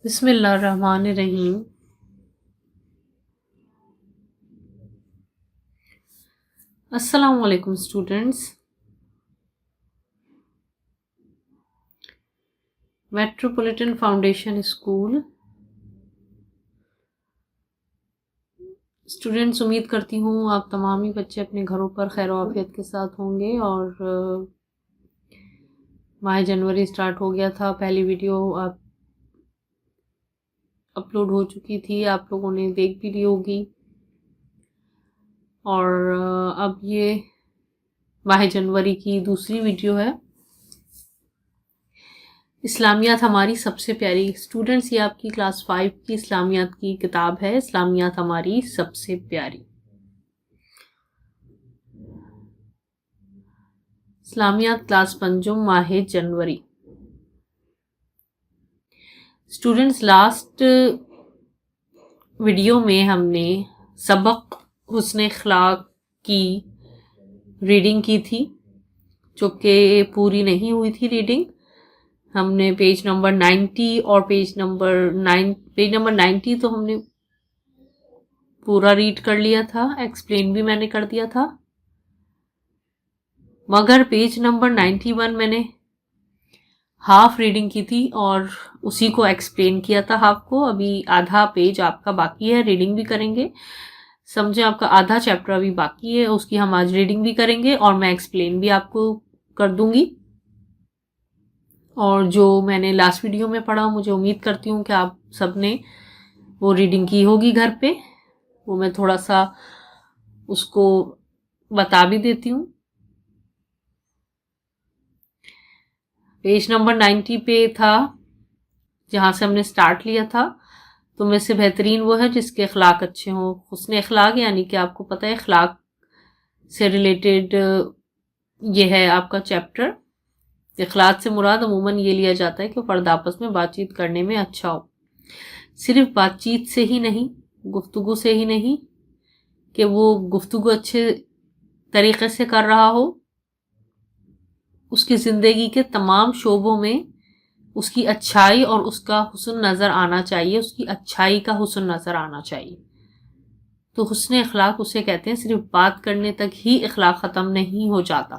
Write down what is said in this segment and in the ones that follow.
بسم اللہ الرحمن الرحیم۔ السلام علیکم students. Metropolitan foundation school students, امید کرتی ہوں آپ تمام ہی بچے اپنے گھروں پر خیر و عافیت کے ساتھ ہوں گے۔ اور ماہ جنوری سٹارٹ ہو گیا تھا، پہلی ویڈیو آپ اپلوڈ ہو چکی تھی، آپ لوگوں نے دیکھ بھی لی ہوگی۔ اور اب یہ ماہ جنوری کی دوسری ویڈیو ہے، اسلامیات ہماری سب سے پیاری۔ اسٹوڈنٹس، یہ آپ کی کلاس 5 کی اسلامیات کی کتاب ہے، اسلامیات ہماری سب سے پیاری۔ اسلامیات کلاس پنجم، ماہ جنوری۔ اسٹوڈنٹس، لاسٹ ویڈیو میں ہم نے سبق حسن اخلاق کی ریڈنگ کی تھی، جو کہ پوری نہیں ہوئی تھی ریڈنگ۔ ہم نے پیج نمبر 90 اور پیج نمبر 90 تو ہم نے پورا ریڈ کر لیا تھا، ایکسپلین بھی میں نے کر دیا تھا، مگر پیج نمبر 91 میں نے ہاف ریڈنگ کی تھی اور اسی کو ایکسپلین کیا تھا ہاف کو۔ ابھی آدھا پیج آپ کا باقی ہے، ریڈنگ بھی کریں گے۔ سمجھے آپ کا آدھا چیپٹر ابھی باقی ہے، اس کی ہم آج ریڈنگ بھی کریں گے اور میں ایکسپلین بھی آپ کو کر دوں گی۔ اور جو میں نے لاسٹ ویڈیو میں پڑھا، مجھے امید کرتی ہوں کہ آپ سب نے وہ ریڈنگ کی ہوگی گھر پہ، وہ میں تھوڑا سا اس کو بتا بھی دیتی ہوں۔ پیج نمبر 90 پہ تھا جہاں سے ہم نے سٹارٹ لیا تھا۔ تو میں سے بہترین وہ ہے جس کے اخلاق اچھے ہوں۔ حسن اخلاق یعنی کہ آپ کو پتہ ہے اخلاق سے ریلیٹڈ یہ ہے آپ کا چیپٹر۔ اخلاق سے مراد عموماً یہ لیا جاتا ہے کہ فرد آپس میں بات چیت کرنے میں اچھا ہو، صرف بات چیت سے ہی نہیں، گفتگو سے ہی نہیں، کہ وہ گفتگو اچھے طریقے سے کر رہا ہو، اس کی زندگی کے تمام شعبوں میں اس کی اچھائی اور اس کا حسن نظر آنا چاہیے، اس کی اچھائی کا حسن نظر آنا چاہیے۔ تو حسن اخلاق اسے کہتے ہیں۔ صرف بات کرنے تک ہی اخلاق ختم نہیں ہو جاتا۔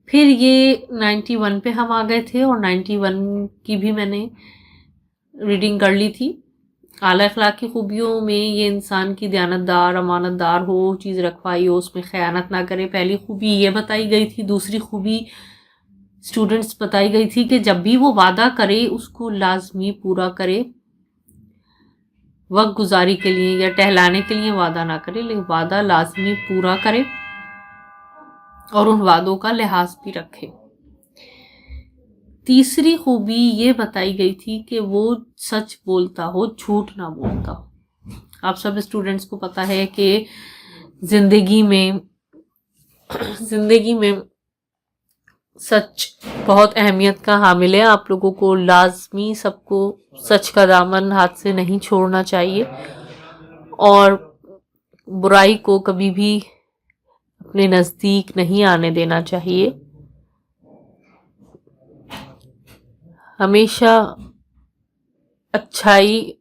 پھر یہ 91 پہ ہم آ گئے تھے اور 91 کی بھی میں نے ریڈنگ کر لی تھی۔ اعلیٰ اخلاق کی خوبیوں میں یہ انسان کی دیانتدار، امانت دار ہو، چیز رکھوائی ہو، اس میں خیانت نہ کرے، پہلی خوبی یہ بتائی گئی تھی۔ دوسری خوبی اسٹوڈنٹس بتائی گئی تھی کہ جب بھی وہ وعدہ کرے اس کو لازمی پورا کرے، وقت گزاری کے لیے یا ٹہلانے کے لیے وعدہ نہ کرے، لیکن وعدہ لازمی پورا کرے اور ان وعدوں کا لحاظ بھی رکھے۔ تیسری خوبی یہ بتائی گئی تھی کہ وہ سچ بولتا ہو، جھوٹ نہ بولتا ہو۔ آپ سب اسٹوڈنٹس کو پتا ہے کہ زندگی میں سچ بہت اہمیت کا حامل ہے۔ آپ لوگوں کو لازمی سب کو سچ کا دامن ہاتھ سے نہیں چھوڑنا چاہیے اور برائی کو کبھی بھی اپنے نزدیک نہیں آنے دینا چاہیے۔ ہمیشہ اچھائی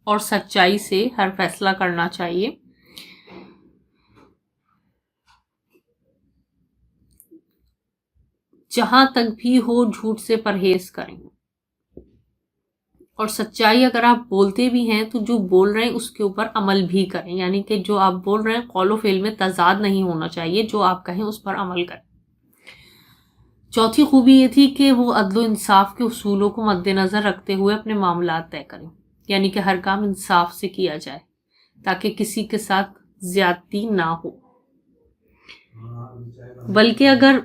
اور سچائی سے ہر فیصلہ کرنا چاہیے۔ جہاں تک بھی ہو جھوٹ سے پرہیز کریں، اور سچائی اگر آپ بولتے بھی ہیں تو جو بول رہے ہیں اس کے اوپر عمل بھی کریں، یعنی کہ جو آپ بول رہے ہیں قول و فعل میں تضاد نہیں ہونا چاہیے، جو آپ کہیں اس پر عمل کریں۔ چوتھی خوبی یہ تھی کہ وہ عدل و انصاف کے اصولوں کو مد نظر رکھتے ہوئے اپنے معاملات طے کریں، یعنی کہ ہر کام انصاف سے کیا جائے تاکہ کسی کے ساتھ زیادتی نہ ہو، بلکہ اگر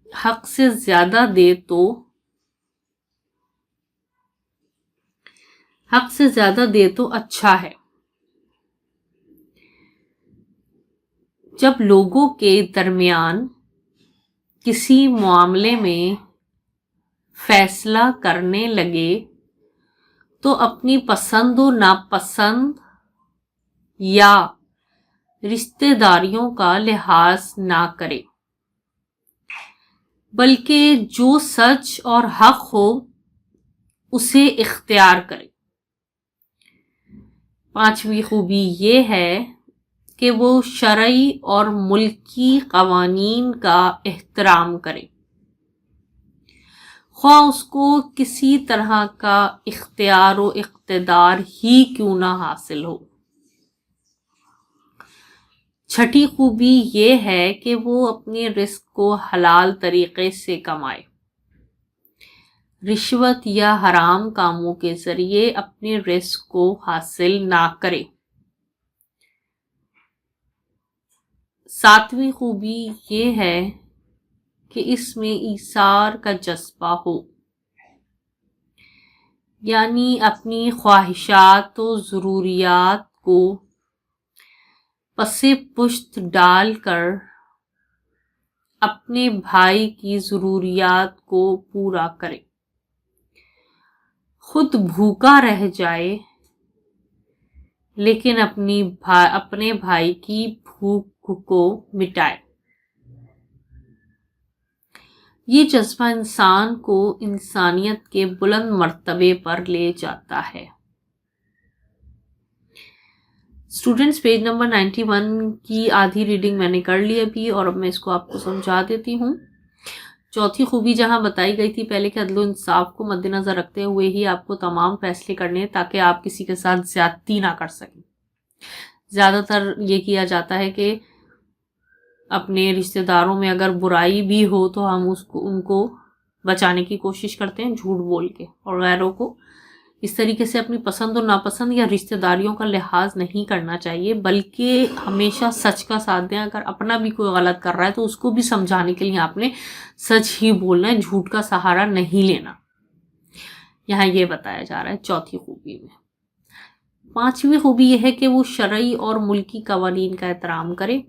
حق سے زیادہ دے تو اچھا ہے۔ جب لوگوں کے درمیان کسی معاملے میں فیصلہ کرنے لگے تو اپنی پسند و ناپسند یا رشتہ داریوں کا لحاظ نہ کرے، بلکہ جو سچ اور حق ہو اسے اختیار کرے۔ پانچویں خوبی یہ ہے کہ وہ شرعی اور ملکی قوانین کا احترام کرے، خواہ اس کو کسی طرح کا اختیار و اقتدار ہی کیوں نہ حاصل ہو۔ چھٹی خوبی یہ ہے کہ وہ اپنے رزق کو حلال طریقے سے کمائے، رشوت یا حرام کاموں کے ذریعے اپنے رزق کو حاصل نہ کرے۔ ساتویں خوبی یہ ہے کہ اس میں ایثار کا جذبہ ہو، یعنی اپنی خواہشات و ضروریات کو پس پشت ڈال کر اپنے بھائی کی ضروریات کو پورا کرے، خود بھوکا رہ جائے لیکن اپنے بھائی کی بھوک کو مٹائے۔ یہ جذبہ انسان کو انسانیت کے بلند مرتبے پر لے جاتا ہے۔ اسٹوڈنٹس، پیج نمبر 91 کی آدھی ریڈنگ میں نے کر لی ابھی، اور اب میں اس کو آپ کو سمجھا دیتی ہوں۔ چوتھی خوبی جہاں بتائی گئی تھی پہلے کہ عدل و انصاف کو مد نظر رکھتے ہوئے ہی آپ کو تمام فیصلے کرنے ہیں تاکہ آپ کسی کے ساتھ زیادتی نہ کر سکیں۔ زیادہ تر یہ کیا جاتا ہے کہ اپنے رشتہ داروں میں اگر برائی بھی ہو تو ہم ان کو بچانے کی کوشش کرتے ہیں جھوٹ بول کے، اور غیروں کو اس طریقے سے اپنی پسند و ناپسند یا رشتہ داریوں کا لحاظ نہیں کرنا چاہیے، بلکہ ہمیشہ سچ کا ساتھ دیں۔ اگر اپنا بھی کوئی غلط کر رہا ہے تو اس کو بھی سمجھانے کے لیے آپ نے سچ ہی بولنا ہے، جھوٹ کا سہارا نہیں لینا۔ یہاں یہ بتایا جا رہا ہے چوتھی خوبی میں۔ پانچویں خوبی یہ ہے کہ وہ شرعی اور ملکی قوانین کا احترام کرے،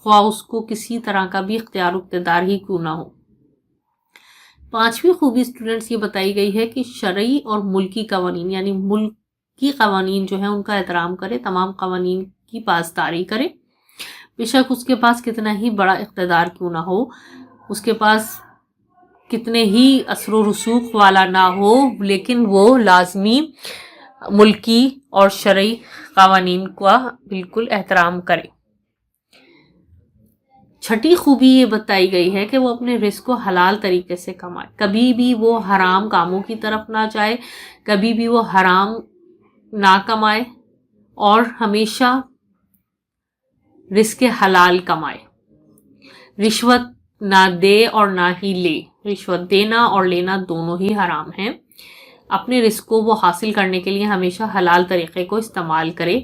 خواہ اس کو کسی طرح کا بھی اختیار و اقتدار ہی کیوں نہ ہو۔ پانچویں خوبی اسٹوڈنٹس یہ بتائی گئی ہے کہ شرعی اور ملکی قوانین، یعنی ملکی قوانین جو ہیں ان کا احترام کرے، تمام قوانین کی پاسداری کرے، بے شک اس کے پاس کتنا ہی بڑا اقتدار کیوں نہ ہو، اس کے پاس کتنے ہی اثر و رسوخ والا نہ ہو، لیکن وہ لازمی ملکی اور شرعی قوانین کا بالکل احترام کرے۔ چھٹی خوبی یہ بتائی گئی ہے کہ وہ اپنے رزق کو حلال طریقے سے کمائے، کبھی بھی وہ حرام کاموں کی طرف نہ جائے، کبھی بھی وہ حرام نہ کمائے، اور ہمیشہ رزق حلال کمائے، رشوت نہ دے اور نہ ہی لے۔ رشوت دینا اور لینا دونوں ہی حرام ہیں۔ اپنے رزق کو وہ حاصل کرنے کے لیے ہمیشہ حلال طریقے کو استعمال کرے۔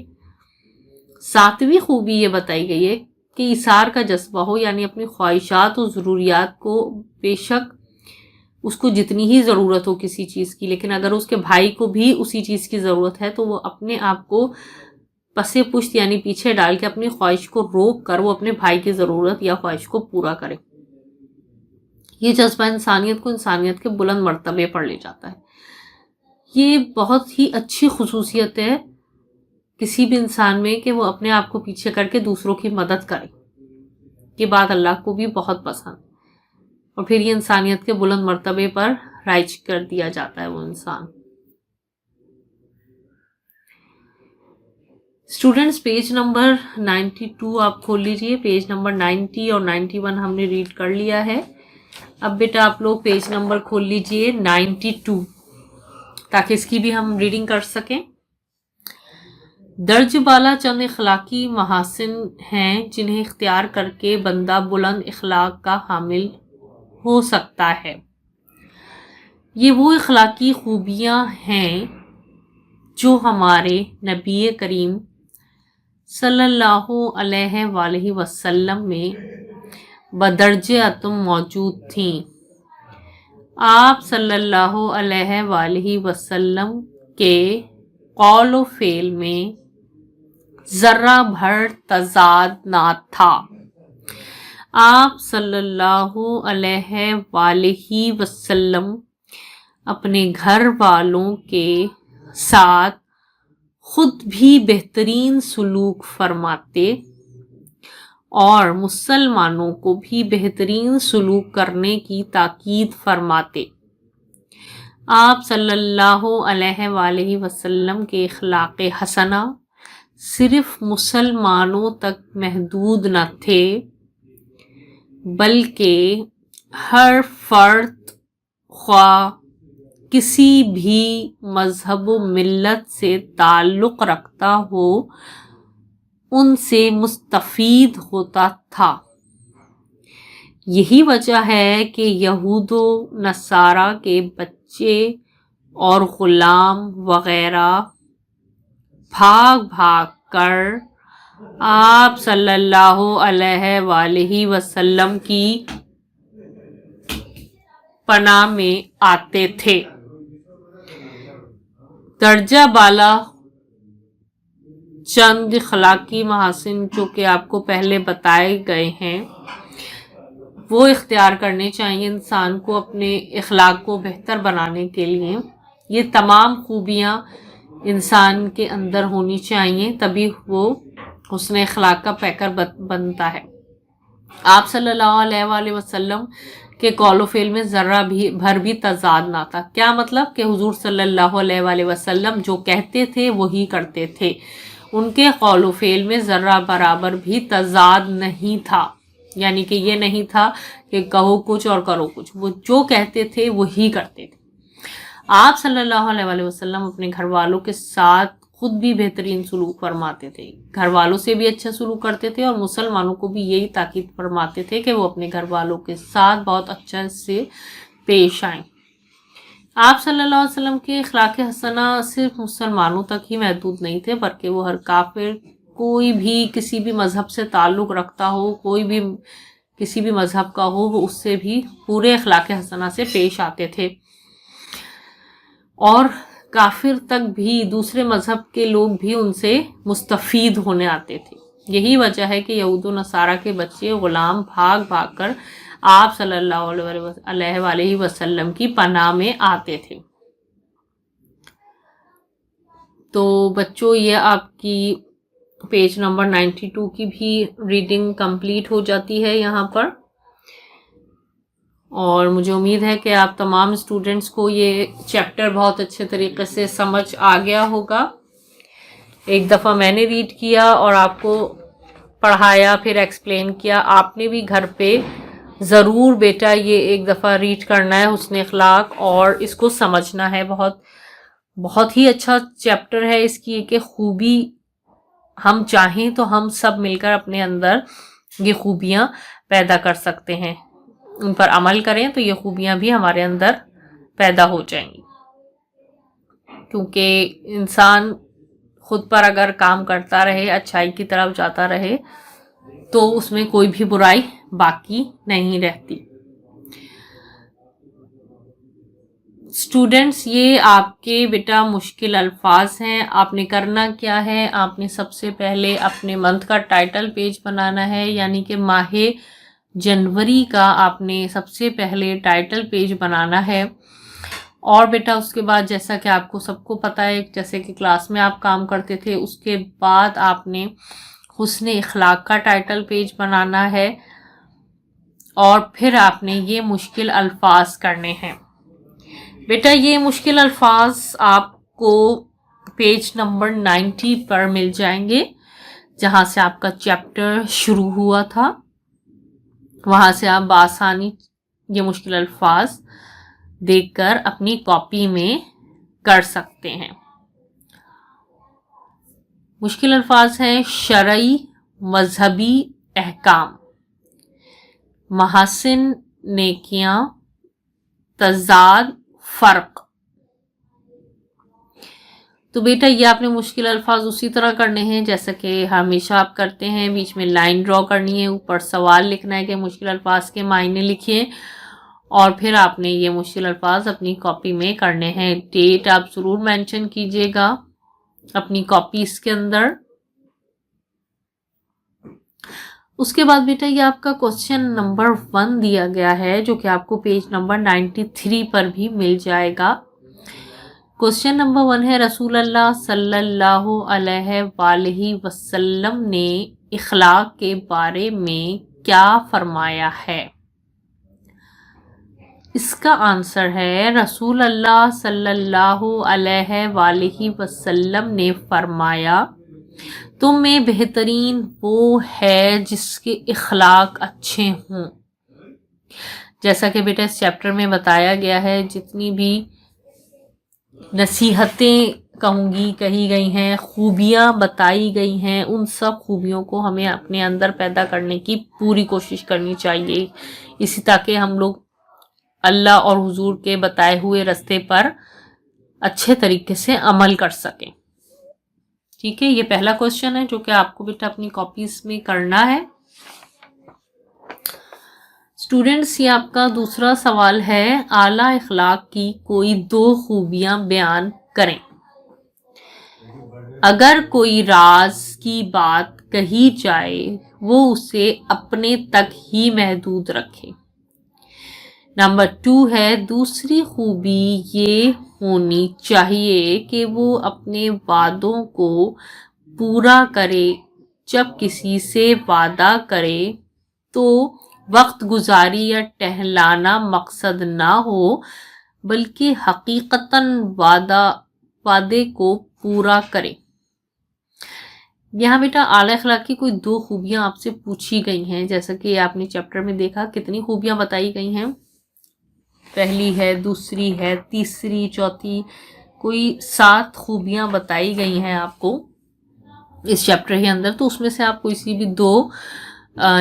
ساتویں خوبی یہ بتائی گئی ہے کہ ایثار کا جذبہ ہو، یعنی اپنی خواہشات و ضروریات کو، بے شک اس کو جتنی ہی ضرورت ہو کسی چیز کی، لیکن اگر اس کے بھائی کو بھی اسی چیز کی ضرورت ہے تو وہ اپنے آپ کو پس پشت یعنی پیچھے ڈال کے اپنی خواہش کو روک کر وہ اپنے بھائی کی ضرورت یا خواہش کو پورا کرے۔ یہ جذبہ انسانیت کو انسانیت کے بلند مرتبے پر لے جاتا ہے۔ یہ بہت ہی اچھی خصوصیت ہے کسی بھی انسان میں کہ وہ اپنے آپ کو پیچھے کر کے دوسروں کی مدد کرے۔ یہ بات اللہ کو بھی بہت پسند، اور پھر یہ انسانیت کے بلند مرتبے پر رائج کر دیا جاتا ہے وہ انسان۔ اسٹوڈنٹس، پیج نمبر 92 آپ کھول لیجئے۔ پیج نمبر 90 اور 91 ہم نے ریڈ کر لیا ہے۔ اب بیٹا آپ لوگ پیج نمبر کھول لیجئے 92 تاکہ اس کی بھی ہم ریڈنگ کر سکیں۔ درج بالا چند اخلاقی محاسن ہیں جنہیں اختیار کر کے بندہ بلند اخلاق کا حامل ہو سکتا ہے۔ یہ وہ اخلاقی خوبیاں ہیں جو ہمارے نبی کریم صلی اللہ علیہ وآلہ وسلم میں بدرجہ اتم موجود تھیں۔ آپ صلی اللہ علیہ وآلہ وسلم کے قول و فعل میں ذرہ بھر تضاد نہ تھا۔ آپ صلی اللہ علیہ وآلہ وسلم اپنے گھر والوں کے ساتھ خود بھی بہترین سلوک فرماتے اور مسلمانوں کو بھی بہترین سلوک کرنے کی تاکید فرماتے۔ آپ صلی اللہ علیہ وآلہ وسلم کے اخلاق حسنہ صرف مسلمانوں تک محدود نہ تھے، بلکہ ہر فرد خواہ کسی بھی مذہب و ملت سے تعلق رکھتا ہو ان سے مستفید ہوتا تھا۔ یہی وجہ ہے کہ یہود و نصارہ کے بچے اور غلام وغیرہ بھاگ بھاگ کر آپ صلی اللہ علیہ وآلہ وسلم کی پناہ میں آتے تھے۔ درجہ بالا چند اخلاقی محاسن جو کہ آپ کو پہلے بتائے گئے ہیں وہ اختیار کرنے چاہیے انسان کو اپنے اخلاق کو بہتر بنانے کے لیے۔ یہ تمام خوبیاں انسان کے اندر ہونی چاہیے، تبھی وہ حسن اخلاق کا پیکر بنتا ہے۔ آپ صلی اللہ علیہ وآلہ وسلم کے قول و فعل میں ذرہ بھر بھی تضاد نہ تھا۔ کیا مطلب؟ کہ حضور صلی اللہ علیہ وآلہ وسلم جو کہتے تھے وہی کرتے تھے، ان کے قول و فعل میں ذرہ برابر بھی تضاد نہیں تھا، یعنی کہ یہ نہیں تھا کہ کہو کچھ اور کرو کچھ، وہ جو کہتے تھے وہی کرتے تھے۔ آپ صلی اللہ علیہ وآلہ وسلم اپنے گھر والوں کے ساتھ خود بھی بہترین سلوک فرماتے تھے، گھر والوں سے بھی اچھا سلوک کرتے تھے، اور مسلمانوں کو بھی یہی تاکید فرماتے تھے کہ وہ اپنے گھر والوں کے ساتھ بہت اچھا سے پیش آئیں۔ آپ صلی اللہ علیہ وسلم کے اخلاق حسنہ صرف مسلمانوں تک ہی محدود نہیں تھے، بلکہ وہ ہر کافر، کوئی بھی کسی بھی مذہب سے تعلق رکھتا ہو، کوئی بھی کسی بھی مذہب کا ہو، وہ اس سے بھی پورے اخلاق حسنہ سے پیش آتے تھے، اور کافر تک بھی، دوسرے مذہب کے لوگ بھی ان سے مستفید ہونے آتے تھے۔ یہی وجہ ہے کہ یہود و نصارہ کے بچے غلام بھاگ بھاگ کر آپ صلی اللہ علیہ وآلہ وسلم کی پناہ میں آتے تھے۔ تو بچوں، یہ آپ کی پیج نمبر 92 کی بھی ریڈنگ کمپلیٹ ہو جاتی ہے یہاں پر، اور مجھے امید ہے کہ آپ تمام اسٹوڈنٹس کو یہ چیپٹر بہت اچھے طریقے سے سمجھ آ گیا ہوگا۔ ایک دفعہ میں نے ریڈ کیا اور آپ کو پڑھایا، پھر ایکسپلین کیا، آپ نے بھی گھر پہ ضرور بیٹا یہ ایک دفعہ ریڈ کرنا ہے حسن اخلاق، اور اس کو سمجھنا ہے۔ بہت ہی اچھا چیپٹر ہے، اس کی ایک خوبی ہم چاہیں تو ہم سب مل کر اپنے اندر یہ خوبیاں پیدا کر سکتے ہیں، ان پر عمل کریں تو یہ خوبیاں بھی ہمارے اندر پیدا ہو جائیں گی، کیونکہ انسان خود پر اگر کام کرتا رہے، اچھائی کی طرف جاتا رہے، تو اس میں کوئی بھی برائی باقی نہیں رہتی۔ اسٹوڈنٹس، یہ آپ کے بیٹا مشکل الفاظ ہیں۔ آپ نے کرنا کیا ہے، آپ نے سب سے پہلے اپنے منتھ کا ٹائٹل پیج بنانا ہے، یعنی کہ ماہ جنوری کا آپ نے سب سے پہلے ٹائٹل پیج بنانا ہے، اور بیٹا اس کے بعد جیسا کہ آپ کو سب کو پتہ ہے، جیسے کہ کلاس میں آپ کام کرتے تھے، اس کے بعد آپ نے حسن اخلاق کا ٹائٹل پیج بنانا ہے، اور پھر آپ نے یہ مشکل الفاظ کرنے ہیں۔ بیٹا یہ مشکل الفاظ آپ کو پیج نمبر 90 پر مل جائیں گے، جہاں سے آپ کا چیپٹر شروع ہوا تھا، وہاں سے آپ بآسانی یہ مشکل الفاظ دیکھ کر اپنی کاپی میں کر سکتے ہیں۔ مشکل الفاظ ہیں: شرعی، مذہبی احکام، محاسن، نیکیاں، تضاد، فرق۔ تو بیٹا یہ آپ نے مشکل الفاظ اسی طرح کرنے ہیں جیسا کہ ہمیشہ آپ کرتے ہیں، بیچ میں لائن ڈرا کرنی ہے، اوپر سوال لکھنا ہے کہ مشکل الفاظ کے معنی لکھیے، اور پھر آپ نے یہ مشکل الفاظ اپنی کاپی میں کرنے ہیں۔ ڈیٹ آپ ضرور مینشن کیجئے گا اپنی کاپیز کے اندر۔ اس کے بعد بیٹا یہ آپ کا کوسچن نمبر 1 دیا گیا ہے، جو کہ آپ کو پیج نمبر 93 پر بھی مل جائے گا۔ کوسچن نمبر 1 ہے: رسول اللہ صلی اللہ علیہ وآلہ وسلم نے اخلاق کے بارے میں کیا فرمایا ہے؟ اس کا آنسر ہے رسول اللہ صلی اللہ علیہ وآلہ وسلم نے فرمایا تم میں بہترین وہ ہے جس کے اخلاق اچھے ہوں. جیسا کہ بیٹا اس چیپٹر میں بتایا گیا ہے، جتنی بھی نصیحتیں کہی گئی ہیں، خوبیاں بتائی گئی ہیں، ان سب خوبیوں کو ہمیں اپنے اندر پیدا کرنے کی پوری کوشش کرنی چاہیے، اسی تاکہ ہم لوگ اللہ اور حضور کے بتائے ہوئے راستے پر اچھے طریقے سے عمل کر سکیں. ٹھیک ہے، یہ پہلا کوشچن ہے جو کہ آپ کو بیٹا اپنی کاپیز میں کرنا ہے. اسٹوڈینٹس، یہ آپ کا دوسرا سوال ہے، اعلیٰ اخلاق کی کوئی 2 خوبیاں بیان کریں. اگر کوئی راز کی بات کہی جائے وہ اسے اپنے تک ہی محدود رکھے. نمبر 2 ہے، دوسری خوبی یہ ہونی چاہیے کہ وہ اپنے وعدوں کو پورا کرے. جب کسی سے وعدہ کرے تو وقت گزاری یا ٹہلانا مقصد نہ ہو بلکہ حقیقتاً وعدے کو پورا کرے. یہاں بیٹا اعلیٰ اخلاق کی کوئی 2 خوبیاں آپ سے پوچھی گئی ہیں، جیسا کہ آپ نے چیپٹر میں دیکھا کتنی خوبیاں بتائی گئی ہیں. پہلی ہے، دوسری ہے، تیسری، چوتھی، کوئی 7 خوبیاں بتائی گئی ہیں آپ کو اس چیپٹر کے اندر. تو اس میں سے آپ کوئی سی بھی 2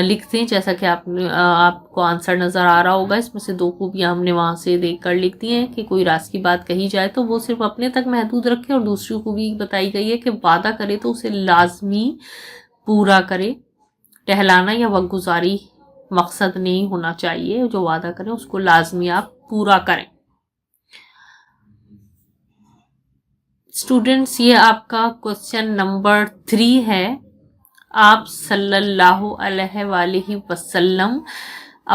لکھتے ہیں، جیسا کہ آپ کو آنسر نظر آ رہا ہوگا. اس میں سے 2 خوبیاں ہم نے وہاں سے دیکھ کر لکھ دی ہیں کہ کوئی راز کی بات کہی جائے تو وہ صرف اپنے تک محدود رکھے، اور دوسری خوبی بتائی گئی ہے کہ وعدہ کرے تو اسے لازمی پورا کرے. ٹہلانا یا وقت گزاری مقصد نہیں ہونا چاہیے، جو وعدہ کریں اس کو لازمی آپ پورا کریں. اسٹوڈینٹس، یہ آپ کا کوشچن نمبر 3 ہے. آپ صلی اللہ علیہ وآلہ وسلم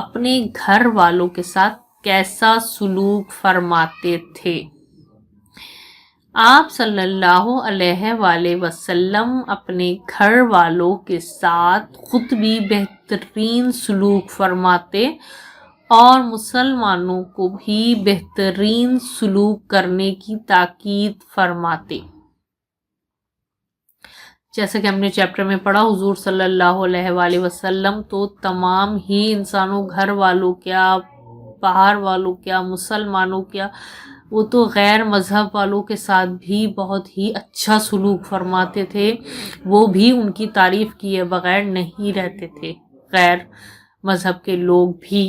اپنے گھر والوں کے ساتھ کیسا سلوک فرماتے تھے؟ آپ صلی اللہ علیہ وآلہ وسلم اپنے گھر والوں کے ساتھ خود بھی بہترین سلوک فرماتے اور مسلمانوں کو بھی بہترین سلوک کرنے کی تاکید فرماتے. جیسا کہ ہم نے چیپٹر میں پڑھا، حضور صلی اللہ علیہ وآلہ وسلم تو تمام ہی انسانوں، گھر والوں کیا، باہر والوں کیا، مسلمانوں کیا، وہ تو غیر مذہب والوں کے ساتھ بھی بہت ہی اچھا سلوک فرماتے تھے. وہ بھی ان کی تعریف کیے بغیر نہیں رہتے تھے، غیر مذہب کے لوگ بھی،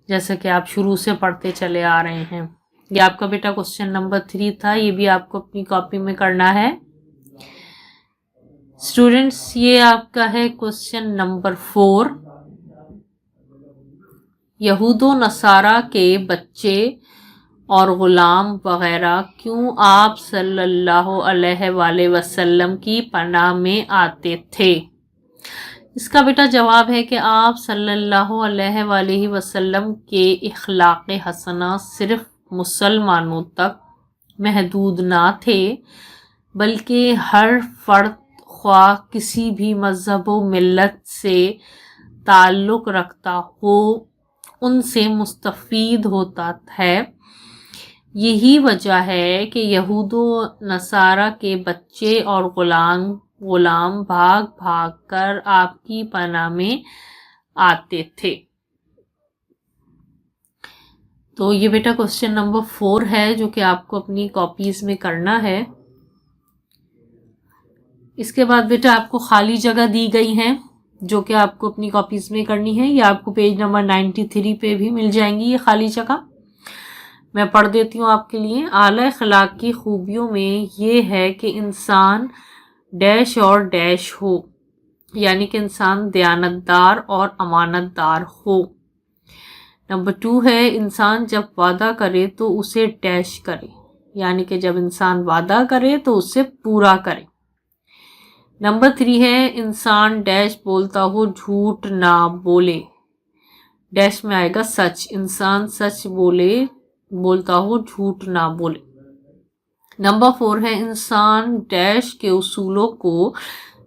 جیسا کہ آپ شروع سے پڑھتے چلے آ رہے ہیں. یہ آپ کا بیٹا کوشچن نمبر 3 تھا، یہ بھی آپ کو اپنی کاپی میں کرنا ہے. اسٹوڈینٹس، یہ آپ کا ہے کوشچن نمبر 4. یہود و نصارہ کے بچے اور غلام وغیرہ کیوں آپ صلی اللہ علیہ وآلہ وسلم کی پناہ میں آتے تھے؟ اس کا بیٹا جواب ہے کہ آپ صلی اللہ علیہ وآلہ وسلم کے اخلاق حسنہ صرف مسلمانوں تک محدود نہ تھے بلکہ ہر فرد خواہ کسی بھی مذہب و ملت سے تعلق رکھتا ہو ان سے مستفید ہوتا ہے. یہی وجہ ہے کہ یہود و نصارہ کے بچے اور غلام بھاگ بھاگ کر آپ کی پناہ میں آتے تھے. تو یہ بیٹا کوشچن نمبر 4 ہے جو کہ آپ کو اپنی کاپیز میں کرنا ہے. اس کے بعد بیٹا آپ کو خالی جگہ دی گئی ہیں جو کہ آپ کو اپنی کاپیز میں کرنی ہے. یہ آپ کو پیج نمبر 93 پہ بھی مل جائیں گی یہ خالی جگہ. میں پڑھ دیتی ہوں آپ کے لیے. اعلیٰ اخلاق کی خوبیوں میں یہ ہے کہ انسان ڈیش اور ڈیش ہو، یعنی کہ انسان دیانتدار اور امانت دار ہو. نمبر 2 ہے انسان جب وعدہ کرے تو اسے ڈیش کرے، یعنی کہ جب انسان وعدہ کرے تو اسے پورا کرے. نمبر 3 ہے انسان ڈیش بولتا ہو جھوٹ نہ بولے. ڈیش میں آئے گا سچ، انسان سچ بولتا ہو جھوٹ نہ بولے. نمبر 4 ہے انسان ڈیش کے اصولوں کو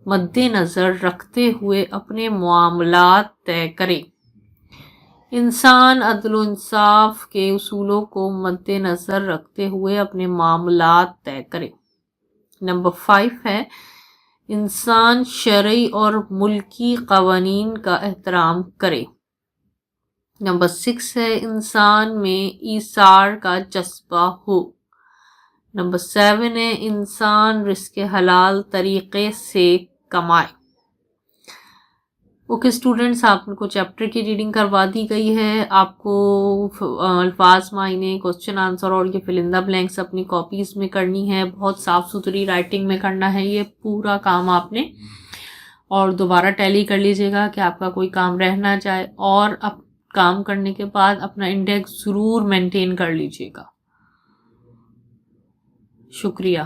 مد نظر رکھتے ہوئے اپنے معاملات طے کرے. انسان عدل و انصاف کے اصولوں کو مد نظر رکھتے ہوئے اپنے معاملات طے کرے۔ نمبر 5 ہے انسان شرعی اور ملکی قوانین کا احترام کرے۔ نمبر 6 ہے انسان میں ایثار کا جذبہ ہو۔ نمبر 7 ہے انسان رزق حلال طریقے سے کمائے۔ اوکے اسٹوڈنٹس، آپ کو چیپٹر کی ریڈنگ کروا دی گئی ہے۔ آپ کو الفاظ معنی، کوسچن آنسر اور یہ فل ان دا بلینکس اپنی کاپیز میں کرنی ہے۔ بہت صاف ستھری رائٹنگ میں کرنا ہے یہ پورا کام آپ نے، اور دوبارہ ٹیلی کر لیجیے گا کہ آپ کا کوئی کام رہ نہ جائے، اور اب کام کرنے کے بعد اپنا انڈیکس ضرور مینٹین کر لیجیے گا۔ شکریہ۔